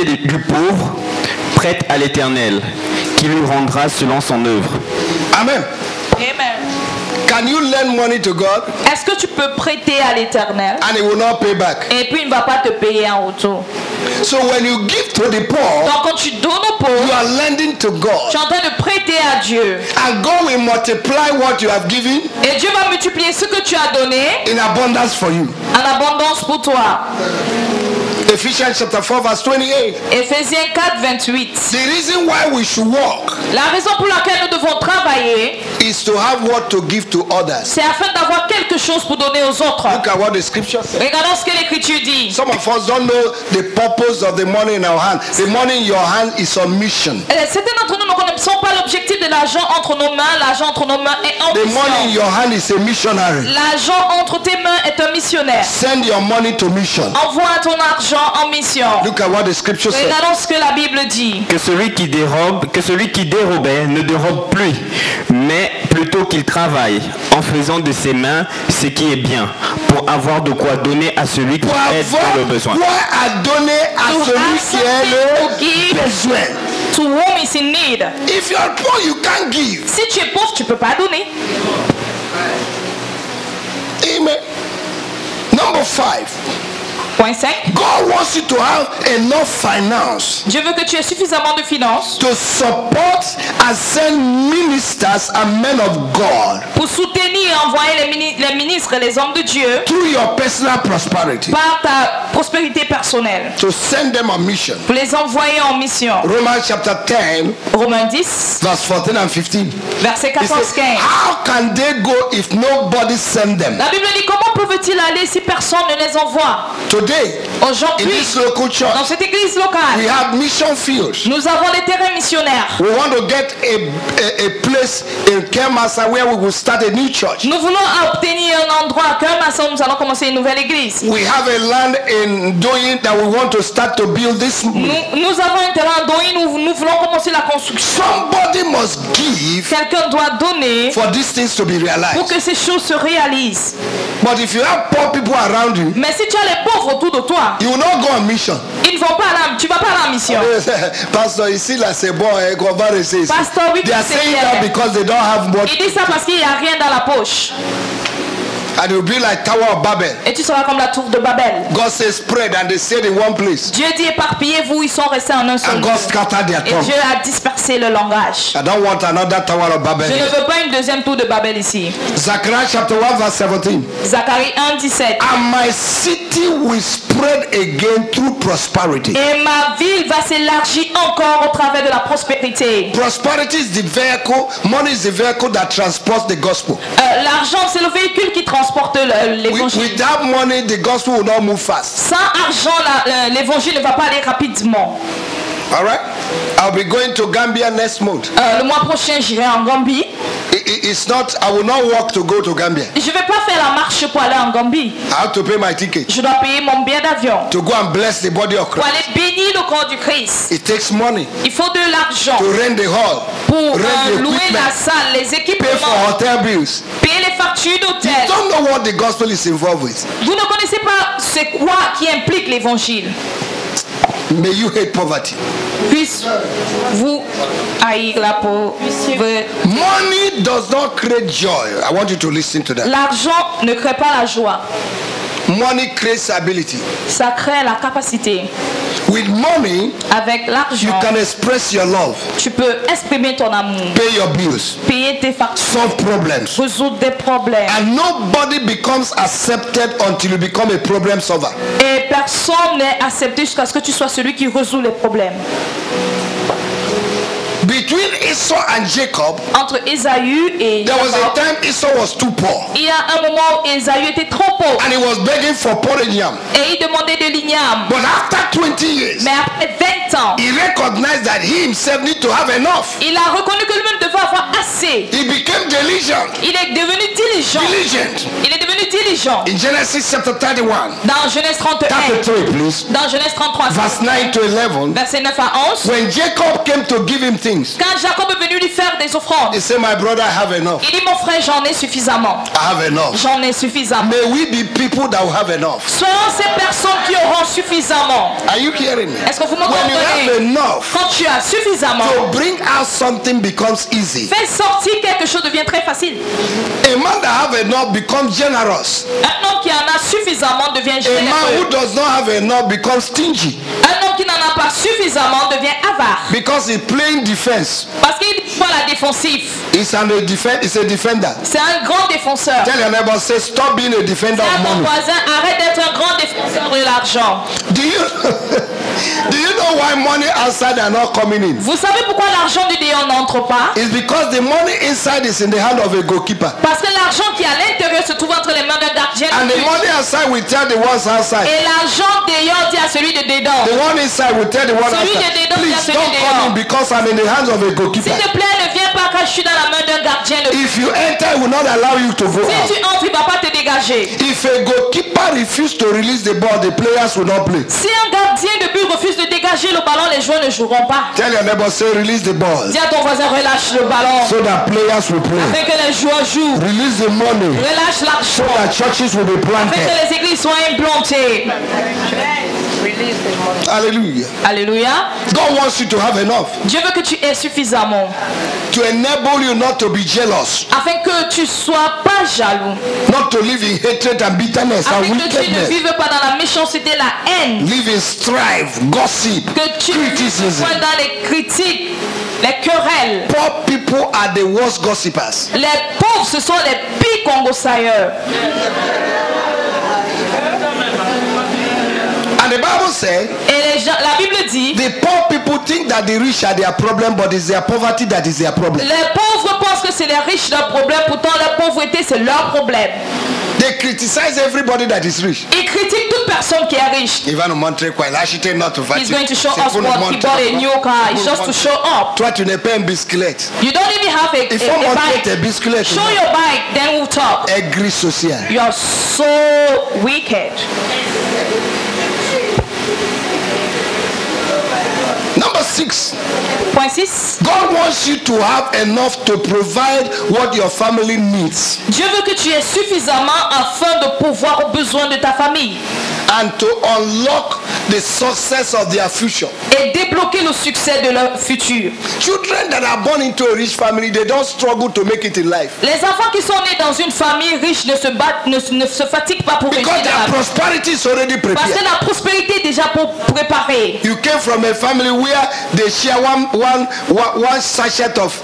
l'amitié du pauvre prête à l'Éternel, qui lui rendra selon son œuvre. Amen. Amen. Can you lend money to God Est-ce que tu peux prêter à l'Éternel and He will not pay back? et puis il ne va pas te payer en retour? So when you give to the poor, Donc quand tu donnes aux you pauvres, are lending to tu God. es en train de prêter à Dieu. And God will multiply what you have given Et Dieu va multiplier ce que tu as donné in abundance for you. en abondance pour toi. Ephesians chapter 4 verse 28. Éphésiens 4, 28. The reason why we should walk La raison pour laquelle nous devons travailler, is to have what to give to others. c'est afin d'avoir quelque chose pour donner aux autres. Look at what the scripture says. Regardons ce que l'Écriture dit. Some of us don't know the purpose of the money in our hand. The money in your hand is on mission. Certains d'entre nous ne connaissons pas l'objectif de l'argent entre nos mains. L'argent entre nos mains est en The money in mission. your hand is a missionary. L'argent entre tes mains est un missionnaire. Send your money to mission. Envoie ton argent en mission. Look at what the scripture says. Regardons ce que la Bible dit. Que celui qui dérobait ne dérobe plus, mais plutôt qu'il travaille en faisant de ses mains ce qui est bien, pour avoir de quoi donner à celui qui Pour est dans le avoir besoin. quoi à donner à To celui have qui est something to give. le besoin. To whom is in need. If you are poor, you can't give. Si tu es pauvre, tu ne peux pas donner. Amen. Number 5. Point 5. God wants you to have enough finance Dieu veut que tu aies suffisamment de finances to support and send ministers and men of God pour soutenir et envoyer les ministres et les hommes de Dieu through your personal prosperity, par ta prospérité personnelle. to send them on mission. Pour les envoyer en mission. Romans chapter 10 Romains 10, verse 14 and 15. verset It 14, says, 15. how can they go if nobody send them? La Bible dit comment peuvent-ils aller si personne ne les envoie? Today, in Aujourd'hui, this local dans church, cette église we locale, have mission fields. nous avons les terrains missionnaires. We want to get a place in Kermassa where we will start a new church. Nous voulons obtenir un endroit à Kermassa où nous allons commencer une nouvelle église. We have a land in Doyin that we want to start to build this. Nous avons un terrain à Doyin où nous voulons commencer la construction. Somebody must give Quelqu'un doit donner for these things to be pour realized. que ces choses se réalisent. But if you have poor people around you, Mais si tu as les pauvres autour de toi, you will not go on mission. ils ne vont pas tu vas pas aller en mission. Pastor, ici là c'est bon, qu'on va rester ici. Pastor, oui, They are c'est saying bien. that because they don't have much. Il dit ça parce qu'il n'y a rien dans la poche. And it will be like Tower of Babel. Et tu seras comme la tour de Babel. God says spread and they stayed in one place. Dieu dit éparpillez-vous, ils sont restés en un seul And lieu. God scattered their Et tongue. Dieu a dispersé le langage. I don't want another Tower of Babel. Je ne here. veux pas une deuxième tour de Babel ici. Zechariah chapter 1 verse 17. Zacharie 1, 17. And my city will spread again through prosperity. Et ma ville va s'élargir encore au travers de la prospérité. Prosperity is the vehicle, money is the vehicle that transports the gospel. L'argent, c'est le véhicule qui transporte l'évangile. Without money, the gospel will not move fast. Sans argent, l'évangile ne va pas aller rapidement. All right? I'll be going to Gambia next month. Le mois prochain, j'irai en Gambie. It's not, I will not walk to go to Gambia. Je ne vais pas faire la marche pour aller en Gambie. I have to pay my ticket Je dois payer mon billet d'avion to go and bless the body of pour Christ. aller bénir le corps du Christ. It takes money Il faut de l'argent to rent the hall, pour rent the louer la equipment, salle, les pay for équipements, hotel bills. payer les factures You d'hôtel. don't know what the gospel is involved with. Vous ne connaissez pas c'est quoi qui implique l'évangile. May you hate poverty. Puisse-vous haïr la pauvreté. Money does not create joy. I want you to listen to that. L'argent ne crée pas la joie. Money creates ability. Ça crée la capacité. With money, Avec you l'argent, can express your love, tu peux exprimer ton amour, pay your bills, payer tes factures, solve problems. résoudre des problèmes. And nobody becomes accepted until you become a problem solver. Et personne n'est accepté jusqu'à ce que tu sois celui qui résout les problèmes. Between Esau and Jacob, Entre Ésaü et there was a Jacob, time Esau was too poor. il y a un moment où Ésaü était trop pauvre And he was begging for porridge yam. et il demandait de l'igname. But after 20 years, Mais après 20 ans, he recognized that he himself need to have enough. il a reconnu que lui-même devait avoir assez. He became diligent. Il est devenu diligent. Il est devenu diligent. In Genesis chapter 31, Dans Genèse 31, 33 please, dans Genèse 33, verse 9 to 11, verset 9 à 11, when Jacob came to give him things, quand Jacob est venu lui faire des offrandes, he said, my brother, I have enough. il dit mon frère, j'en ai suffisamment. I have enough. J'en ai suffisamment. May we we be people that will have enough? Soyons ces personnes qui auront suffisamment. Are you hearing me? Est-ce que vous me When you have comprenez? enough, Quand tu as suffisamment, to bring out something becomes easy. faire sortir quelque chose devient très facile. A man that have enough becomes generous. Un homme qui en a suffisamment devient A man who généreux. does not have enough becomes stingy Un homme qui n'en a pas suffisamment devient avare. because he's playing defense. Parce qu'il voit la défensive. He's a defender. C'est un grand défenseur. Tell your neighbor, say, stop being a defender Dis à of ton money. voisin, arrête d'être un grand défenseur de l'argent. Do you know why money outside are not coming in? Vous savez pourquoi l'argent du dehors n'entre pas? It's because the money inside is in the hand of a goalkeeper. Parce que l'argent qui est à l'intérieur se trouve entre les mains d'un gardien And de the but. money outside will tell the ones outside. Et l'argent dehors dit à celui de dedans. The one inside will tell the one Celui de outside. dedans dit à Please celui don't de come in dehors. because I'm in the hands of a S'il goalkeeper. te plaît, ne viens pas quand je suis dans la main d'un gardien de but. If you enter, it will not allow you to go Si out. tu entres, il ne va pas te dégager. If a goalkeeper refuses to release the ball, the players will not play. Si un gardien de but refuse de dégager le ballon, les joueurs ne joueront pas. Tell your neighbor, say, release the ball Dis à ton voisin, relâche le ballon. so that players will play. Afin que les joueurs jouent. Release the money Relâche so l'argent. that churches will be Afin planted. que les églises soient implantées. Hallelujah. Alléluia. God wants you to have enough Dieu veut que tu aies suffisamment. to enable you not to be jealous, Afin que tu sois pas jaloux. not to live in hatred and bitterness and Afin que tu ne wickedness. vives pas dans la méchanceté, la haine. Live in strife, gossip, Que tu ne vives criticism. pas dans les critiques, les querelles. Poor people are the worst gossipers. Les pauvres, ce sont les pires congossailleurs. And the Bible says Et les gens, la Bible dit, the poor people think that the rich are their problem, but it's their poverty that is their problem. les pauvres pensent que c'est les riches leur problème, pourtant la pauvreté c'est leur problème. They criticize everybody that is rich. Ils critiquent toute personne qui est riche. He's He's going to show us what he bought a new car. It's just to show up. Toi, tu n'es pas un biscuit. You don't even have a Il faut montrer tes bike. biscuits. Show your bike, then we'll talk. Aigri social. You are so wicked. Number 6. Point 6. God wants you to have enough to provide what your family needs Dieu veut que tu aies suffisamment afin de pouvoir aux besoins de ta famille and to unlock the success of their future. et débloquer le succès de leur futur. Children that are born into a rich family, they don't struggle to make it in life Les enfants qui sont nés dans une famille riche ne se battent, ne se fatiguent pas pour réussir because dans their la vie. prosperity is already Parce que prepared. la prospérité est déjà préparée. You came from a family where they share one sachet of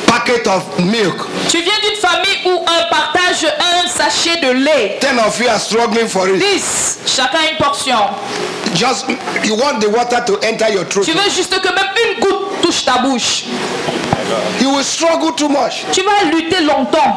packet of milk. Tu viens d'une famille où on partage un sachet de lait. 10 of you are struggling for it. 10, chacun une portion. Just you want the water to enter your throat. Tu veux juste que même une goutte touche ta bouche. You will struggle too much. Tu vas lutter longtemps.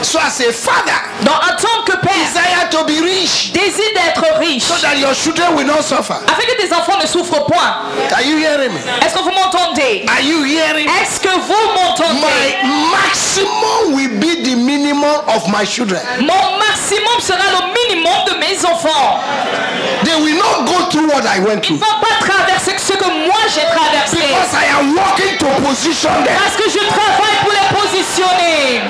So as a father, Donc en tant que père, desire to be rich désire d'être riche. so that your children will not suffer. Afin que tes enfants ne souffrent point. Are you hearing me? Est-ce que vous m'entendez? Are you hearing me? Est-ce que vous m'entendez? My maximum will be the minimum of my children. Mon maximum sera le minimum de mes enfants. They will not go through what I went Ils ne through vont pas traverser ce que moi j'ai traversé. because I am working to position them. Parce que je travaille pour les positionner.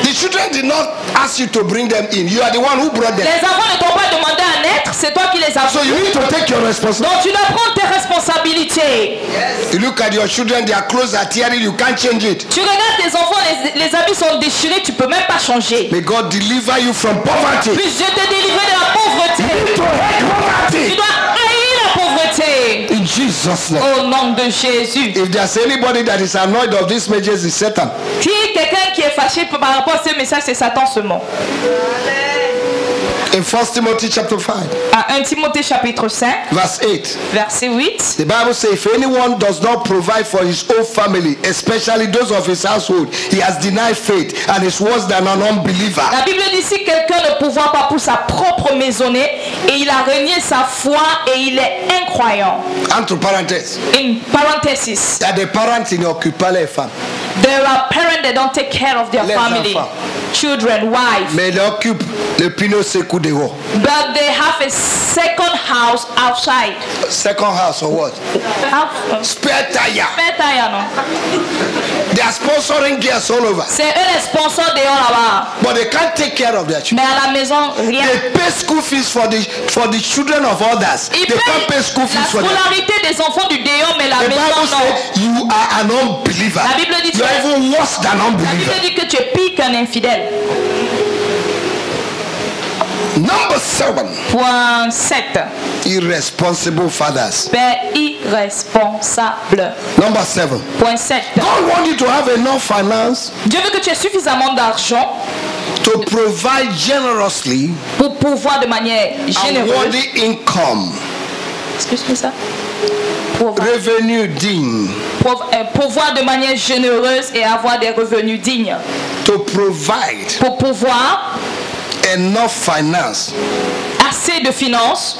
The children did not ask you to bring them in. You are the one who brought them. Les enfants ne t'ont pas demandé à naître, c'est toi qui les as So you need to take your responsibility. Donc tu dois prendre tes responsabilités. You look at your children, their clothes are tearing, you can't change it. Tu regardes tes enfants, les habits sont déchirés, tu peux même pas changer. May God deliver you from poverty. Puisse Dieu te délivrer de la pauvreté. To hate Tu poverty. dois haïr la pauvreté. In Jesus' name. Au nom de Jésus. If there's anybody that is annoyed of this message, it's Satan. Qui quelqu'un qui est fâché par rapport à ce message, c'est Satan seulement. In 1 Timothy chapter 5, À 1 Timothée chapitre 5, verse 8, verset 8. the Bible says, if anyone does not provide for his own family, especially those of his household, he has denied faith and is worse than an unbeliever. La Bible dit si quelqu'un ne pourvoit pas pour sa propre maisonnée et il a renié sa foi et il est incroyant. Entre parenthèses, In parenthesis, il y a des parents qui n'occupent pas les femmes. there are parents that don't take care of their Les family. enfants. children, wife. Mais il occupe le pino secoue dehors. But they have a second house outside. Second house or what? Spare tire. They are sponsoring girls all over. C'est eux les sponsors dehors là-bas. But they can't take care of their children. Mais à la maison, rien. They pay school fees for the children of others. Ils They can't pay payent school la fees for them. scolarité des enfants du dehors, mais la The maison Bible non. says you are an unbeliever. La Bible dit, You are even worse than La unbeliever. Bible dit que tu es pire qu'un infidèle. Number 7. Point 7. Irresponsible fathers. Père irresponsable. Number 7. Point 7. God wants you to have enough finance Dieu veut que tu aies suffisamment d'argent to provide generously pour pouvoir de manière a généreuse. worthy income, Excuse-moi ça. Pouvoir, revenue digne, pouvoir de manière généreuse et avoir des revenus dignes. to provide Pour pouvoir enough finance assez de finances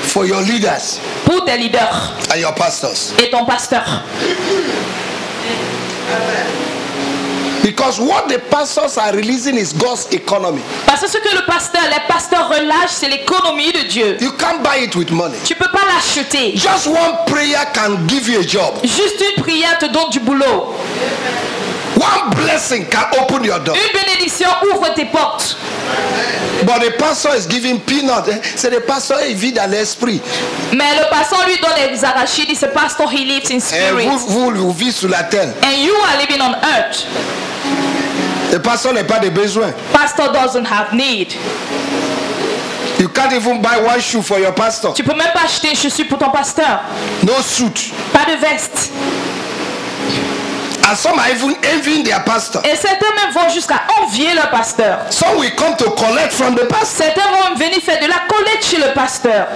for your leaders pour tes leaders and your pastors. et ton pasteur. Because what the pastors are releasing is God's economy. Parce que ce que les pasteurs relâchent, c'est l'économie de Dieu. You can't buy it with money. Tu peux pas l'acheter. Just one prayer can give you a job. Juste une prière te donne du boulot. One blessing can open your door. Une bénédiction ouvre tes portes. But the pastor is giving peanuts. C'est le pasteur il vit dans l'esprit. Mais le pasteur lui donne des arachides. Il dit, c'est pastor, he lives in Et spirit. vous vivez sur la terre. And you are living on earth. Le pasteur n'a pas de besoin. Pastor doesn't have need. You can't even buy one shoe for your pastor. Tu peux même pas acheter une chaussure pour ton pasteur. No suit. Pas de veste. And some are even envying their pastor. Et certains même vont jusqu'à envier leur pasteur. Some will come to collect from the pastor. Certains vont venir faire de la collecte chez le pasteur.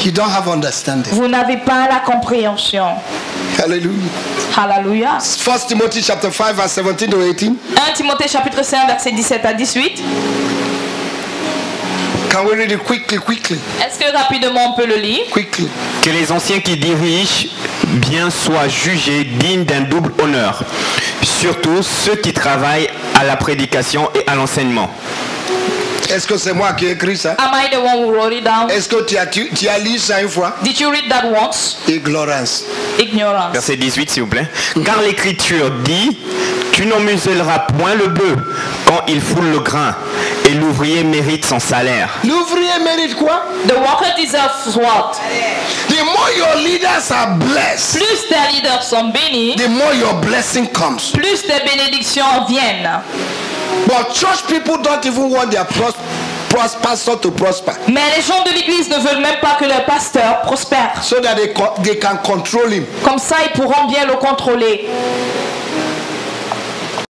You don't have understanding. Vous n'avez pas la compréhension. Hallelujah. Hallelujah. 1 Timothy chapter 5 verse 17 to 18. 1 Timothée chapitre 5 verset 17 à 18. Can we read it quickly? Est-ce que rapidement on peut le lire? Quickly. Que les anciens qui dirigent bien soient jugés dignes d'un double honneur, surtout ceux qui travaillent à la prédication et à l'enseignement. Est-ce que c'est moi qui ai écrit ça? Am I the one who wrote it down? Est-ce que tu as lu ça une fois? Did you read that once? Ignorance. Ignorance. Verset 18 s'il vous plaît. Car l'écriture dit, tu n'en muselleras point le bœuf quand il foule le grain, et l'ouvrier mérite son salaire. L'ouvrier mérite quoi? The worker deserves what? The more your leaders are blessed, Plus tes leaders sont bénis, the more your blessing comes. plus tes bénédictions viennent. But church people don't even want their pastor to prosper, Mais les gens de l'église ne veulent même pas que leur pasteur prospère. so that they can control him. Comme ça, ils pourront bien le contrôler.